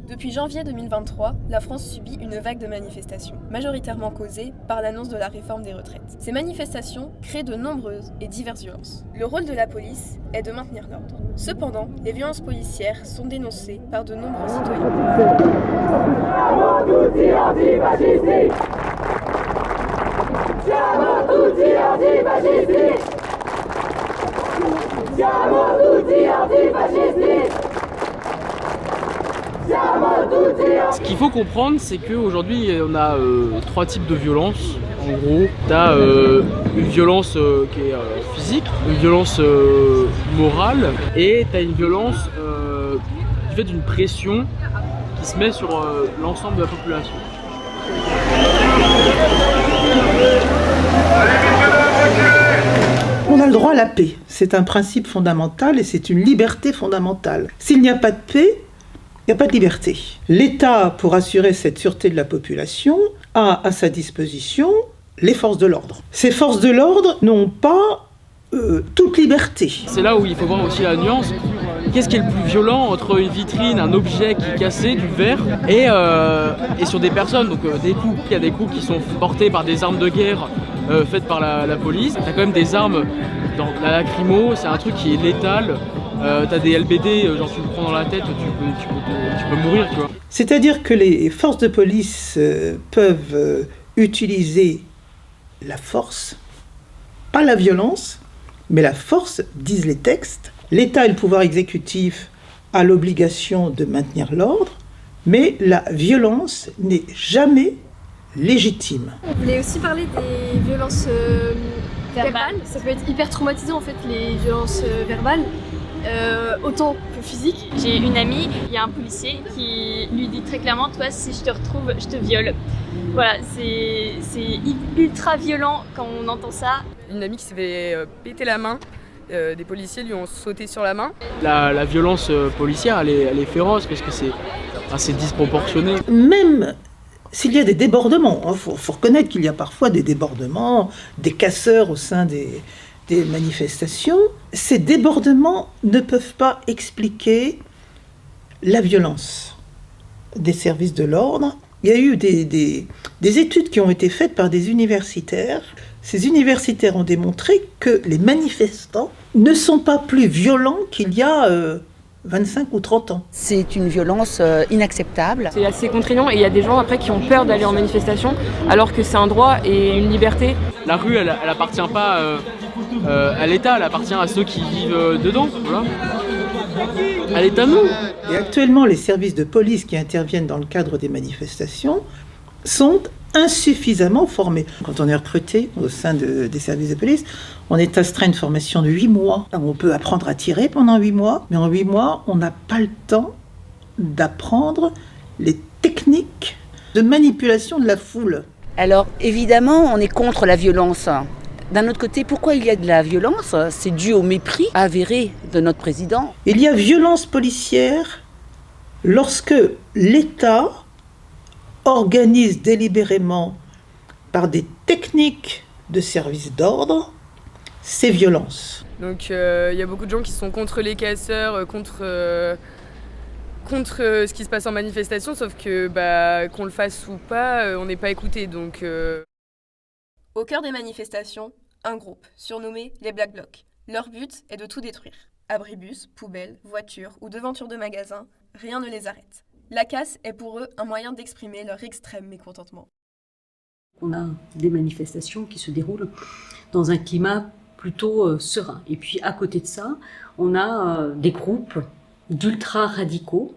Depuis janvier 2023, la France subit une vague de manifestations, majoritairement causée par l'annonce de la réforme des retraites. Ces manifestations créent de nombreuses et diverses violences. Le rôle de la police est de maintenir l'ordre. Cependant, les violences policières sont dénoncées par de nombreux citoyens. Ce qu'il faut comprendre, c'est qu'aujourd'hui, on a trois types de violences. En gros, tu as une violence qui est physique, une violence morale, et tu as une violence qui fait d'une pression qui se met sur l'ensemble de la population. On a le droit à la paix. C'est un principe fondamental et c'est une liberté fondamentale. S'il n'y a pas de paix, il n'y a pas de liberté. L'État, pour assurer cette sûreté de la population, a à sa disposition les forces de l'ordre. Ces forces de l'ordre n'ont pas toute liberté. C'est là où il faut voir aussi la nuance. Qu'est-ce qui est le plus violent entre une vitrine, un objet qui est cassé, du verre, et sur des personnes, donc des coups. Il y a des coups qui sont portés par des armes de guerre faites par la police. T'as quand même des armes dans la lacrymo, c'est un truc qui est létal. T'as des LBD, genre tu le prends dans la tête, tu peux mourir, tu vois. C'est-à-dire que les forces de police peuvent utiliser la force, pas la violence, mais la force, disent les textes. L'État et le pouvoir exécutif a l'obligation de maintenir l'ordre, mais la violence n'est jamais légitime. On voulait aussi parler des violences verbales. Ça peut être hyper traumatisant en fait, les violences verbales. Autant que physique. J'ai une amie, il y a un policier qui lui dit très clairement, toi si je te retrouve, je te viole. Voilà, c'est ultra violent quand on entend ça. Une amie qui s'est fait péter la main, des policiers lui ont sauté sur la main. La violence policière, elle est féroce parce que c'est disproportionné. Même s'il y a des débordements, il faut reconnaître qu'il y a parfois des débordements, des casseurs au sein des manifestations, ces débordements ne peuvent pas expliquer la violence des services de l'ordre. Il y a eu des études qui ont été faites par des universitaires. Ces universitaires ont démontré que les manifestants ne sont pas plus violents qu'il y a 25 ou 30 ans. C'est une violence inacceptable. C'est assez contraignant et il y a des gens après qui ont peur d'aller en manifestation alors que c'est un droit et une liberté. La rue, elle appartient pas à l'État, elle appartient à ceux qui vivent dedans. Voilà. Elle est à nous. Et actuellement, les services de police qui interviennent dans le cadre des manifestations sont insuffisamment formés. Quand on est recruté au sein des services de police, on est astreint à une formation de 8 mois. On peut apprendre à tirer pendant 8 mois, mais en 8 mois, on n'a pas le temps d'apprendre les techniques de manipulation de la foule. Alors évidemment, on est contre la violence. D'un autre côté, pourquoi il y a de la violence ? C'est dû au mépris avéré de notre président. Il y a violence policière lorsque l'État organise délibérément par des techniques de service d'ordre ces violences. Donc il y a beaucoup de gens qui sont contre les casseurs, contre ce qui se passe en manifestation, sauf que qu'on le fasse ou pas, on n'est pas écouté. Donc Au cœur des manifestations, un groupe, surnommé les Black Blocs. Leur but est de tout détruire. Abribus, poubelles, voitures ou devantures de magasins, rien ne les arrête. La casse est pour eux un moyen d'exprimer leur extrême mécontentement. On a des manifestations qui se déroulent dans un climat plutôt serein. Et puis à côté de ça, on a des groupes d'ultra-radicaux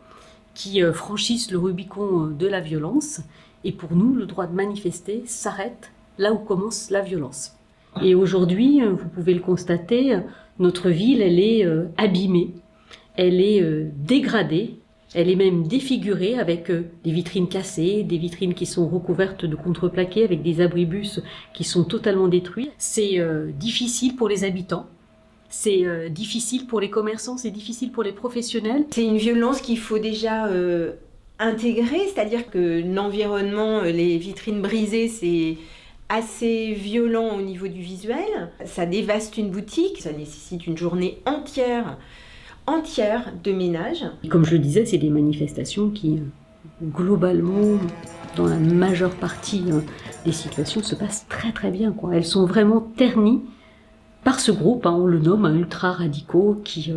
qui franchissent le Rubicon de la violence. Et pour nous, le droit de manifester s'arrête là où commence la violence. Et aujourd'hui, vous pouvez le constater, notre ville, elle est abîmée, elle est dégradée, elle est même défigurée avec des vitrines cassées, des vitrines qui sont recouvertes de contreplaqué avec des abribus qui sont totalement détruits. C'est difficile pour les habitants. C'est difficile pour les commerçants, c'est difficile pour les professionnels. C'est une violence qu'il faut déjà intégrer, c'est-à-dire que l'environnement, les vitrines brisées, c'est assez violent au niveau du visuel. Ça dévaste une boutique, ça nécessite une journée entière entière de ménages. Et comme je le disais, c'est des manifestations qui, globalement, dans la majeure partie des situations, se passent très très bien, quoi. Elles sont vraiment ternies par ce groupe, on le nomme ultra-radicaux, qui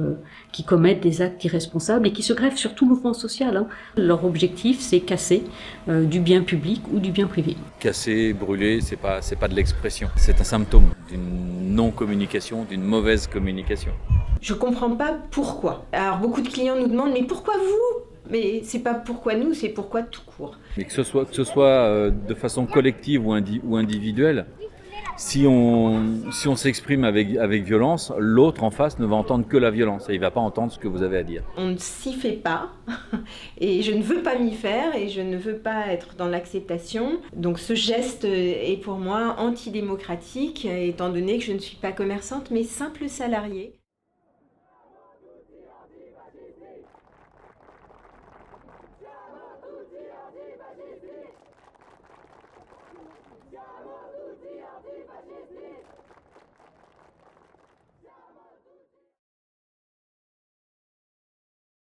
commettent des actes irresponsables et qui se greffent sur tout mouvement social. Leur objectif, c'est casser du bien public ou du bien privé. Casser, brûler, c'est pas de l'expression. C'est un symptôme d'une non-communication, d'une mauvaise communication. Je comprends pas pourquoi. Alors beaucoup de clients nous demandent « mais pourquoi vous ?» Mais c'est pas pourquoi nous, c'est pourquoi tout court. Mais que ce soit de façon collective ou individuelle, si on s'exprime avec violence, l'autre en face ne va entendre que la violence et il ne va pas entendre ce que vous avez à dire. On ne s'y fait pas et je ne veux pas m'y faire et je ne veux pas être dans l'acceptation. Donc ce geste est pour moi antidémocratique étant donné que je ne suis pas commerçante mais simple salariée.